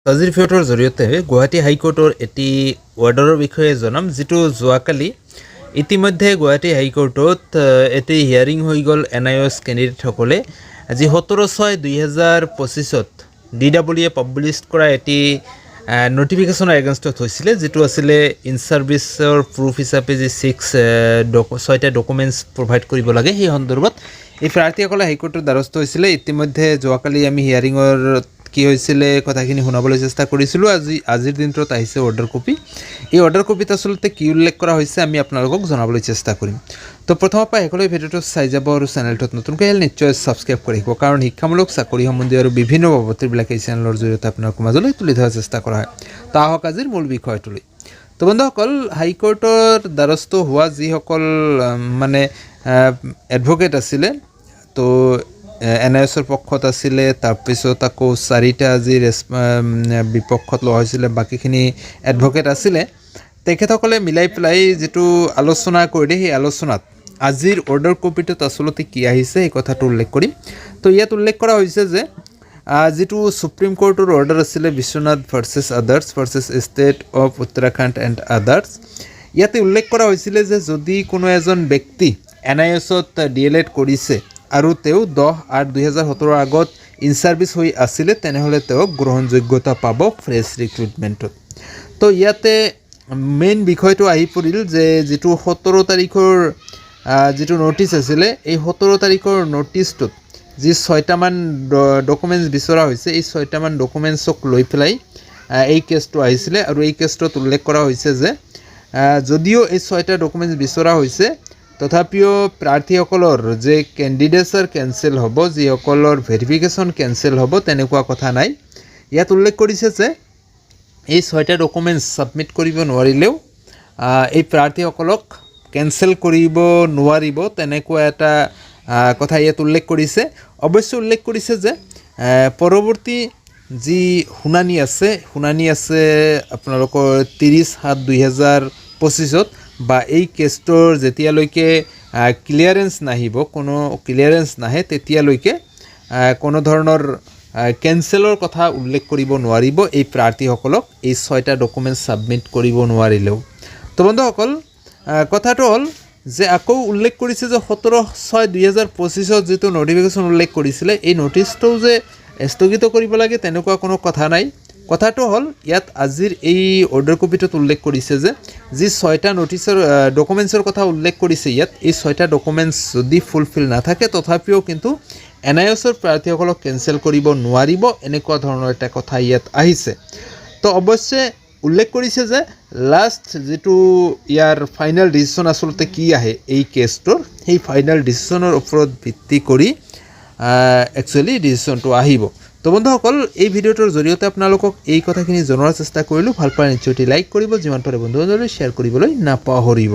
আজিৰ ভিডিঅ'ৰ জৰিয়তে গুৱাহাটী হাইকোৰ্টৰ এটি অৰ্ডাৰৰ বিষয়ে জনাম যিটো যোৱাকালি ইতিমধ্যে গুৱাহাটী হাইকোৰ্টত এটি হিয়াৰিং হৈ গ'ল NIOS কেণ্ডিডেটসকলে আজি 17/6/2025 DWE পাব্লিছ কৰা এটি নটিফিকেশ্যনৰ এগেইনষ্টত হৈছিলে যিটো আছিলে ইন ছাৰ্ভিচৰ প্ৰুফ হিচাপে যি 6টা ডকুমেণ্টছ প্ৰভাইড কৰিব লাগে সেই সন্দৰ্ভত এই প্ৰাৰ্থীসকলে হাইকোৰ্টৰ দ্বাৰস্থ হৈছিলে। ইতিমধ্যে যোৱাকালি আমি হিয়াৰিঙৰ কি হৈছিলে কথাখিনি শুনাবলৈ চেষ্টা কৰিছিলোঁ। আজিৰ দিনটোত আহিছে অৰ্ডাৰ কপি। এই অৰ্ডাৰ কপিত আচলতে কি উল্লেখ কৰা হৈছে আমি আপোনালোকক জনাবলৈ চেষ্টা কৰিম। তো প্ৰথমৰ পৰা শেষলৈ ভিডিঅ'টো চাই যাব আৰু চেনেলটোত নতুনকৈ আহিলে নিশ্চয় ছাবস্ক্ৰাইব কৰি ৰাখিব, কাৰণ শিক্ষামূলক চাকৰি সম্বন্ধীয় আৰু বিভিন্ন বাবদবিলাক এই চেনেলৰ জৰিয়তে আপোনালোকৰ মাজলৈ তুলি ধৰাৰ চেষ্টা কৰা হয়। তো আহক আজিৰ মূল বিষয়টোলৈ। তো বন্ধুসকল, হাইকোৰ্টৰ দ্বাৰস্থ হোৱা যিসকল এডভকেট আছিলে, তো NIOSৰ পক্ষত আছিলে, তাৰপিছত আকৌ 4টা আজি বিপক্ষত লোৱা হৈছিলে, বাকীখিনি এডভকেট আছিলে, তেখেতসকলে মিলাই পেলাই যিটো আলোচনা কৰিলে সেই আলোচনাত আজিৰ অৰ্ডাৰ কপিটোত আচলতে কি আহিছে এই কথাটো উল্লেখ কৰিম। তো ইয়াত উল্লেখ কৰা হৈছে যে যিটো সুপ্ৰিম কোৰ্টৰ অৰ্ডাৰ আছিলে Biswanath versus others versus state of Uttarakhand and others, ইয়াতে উল্লেখ কৰা হৈছিলে যে যদি কোনো এজন ব্যক্তি NIOSত DLED কৰিছে আৰু তেওঁ 10/8/2017 আগত ইন ছাৰ্ভিচ হৈ আছিলে তেনেহ'লে তেওঁক গ্ৰহণযোগ্যতা পাব ফ্ৰেছ ৰিক্ৰুইটমেণ্টত। তো ইয়াতে মেইন বিষয়টো আহি পৰিল যে যিটো 17 তাৰিখৰ যিটো ন'টিছ আছিলে, এই 17 তাৰিখৰ ন'টিছটোত যি 6টামান ডকুমেণ্টছ বিচৰা হৈছে, এই 6টামান ডকুমেণ্টছক লৈ পেলাই এই কেছটো আহিছিলে। আৰু এই কেছটোত উল্লেখ কৰা হৈছে যে যদিও এই 6টা ডকুমেণ্টছ বিচৰা হৈছে তথাপিও প্ৰাৰ্থীসকলৰ যে কেণ্ডিডেটছৰ কেঞ্চেল হ'ব, যিসকলৰ ভেৰিফিকেশ্যন কেঞ্চেল হ'ব তেনেকুৱা কথা নাই। ইয়াত উল্লেখ কৰিছে যে এই 6টা ডকুমেণ্টছ ছাবমিট কৰিব নোৱাৰিলেও এই প্ৰাৰ্থীসকলক কেঞ্চেল কৰিব নোৱাৰিব, তেনেকুৱা এটা কথা ইয়াত উল্লেখ কৰিছে। অৱশ্যে উল্লেখ কৰিছে যে পৰৱৰ্তী যি শুনানি আছে আপোনালোকৰ 30/7/2025 বা এই কেছটোৰ যেতিয়ালৈকে ক্লিয়াৰেঞ্চ নাহিব, কোনো ক্লিয়াৰেঞ্চ নাহে, তেতিয়ালৈকে কোনো ধৰণৰ কেঞ্চেলৰ কথা উল্লেখ কৰিব নোৱাৰিব এই প্ৰাৰ্থীসকলক এই 6টা ডকুমেণ্টছ ছাবমিট কৰিব নোৱাৰিলেও। তো বন্ধুসকল, কথাটো হ'ল যে আকৌ উল্লেখ কৰিছে যে 17/6/2025 যিটো নটিফিকেশ্যন উল্লেখ কৰিছিলে, এই নটিছটোও যে স্থগিত কৰিব লাগে তেনেকুৱা কোনো কথা নাই। কথাটো হ'ল ইয়াত আজিৰ এই অৰ্ডাৰ কপিটোত উল্লেখ কৰিছে যে যি 6টা ডকুমেণ্টছৰ কথা উল্লেখ কৰিছে ইয়াত, এই 6টা ডকুমেণ্টছ যদি ফুলফিল নাথাকে তথাপিও কিন্তু NIOSৰ প্ৰাৰ্থীসকলক কেঞ্চেল কৰিব নোৱাৰিব, এনেকুৱা ধৰণৰ এটা কথা ইয়াত আহিছে। তো অৱশ্যে উল্লেখ কৰিছে যে লাষ্ট যিটো ইয়াৰ ফাইনেল ডিচিশ্যন আচলতে কি আহে এই কেছটোৰ, সেই ফাইনেল ডিচিশ্যনৰ ওপৰত ভিত্তি কৰি একচুৱেলি ডিচিশ্যনটো আহিব। তো বন্ধুসকল, এই ভিডিঅ'টোৰ জৰিয়তে আপোনালোকক এই কথাখিনি জনোৱাৰ চেষ্টা কৰিলোঁ। ভাল পালে নিশ্চয় লাইক কৰিব, যিমান পাৰে বন্ধু বান্ধৱীলৈ শ্বেয়াৰ কৰিবলৈ নাপাহৰিব।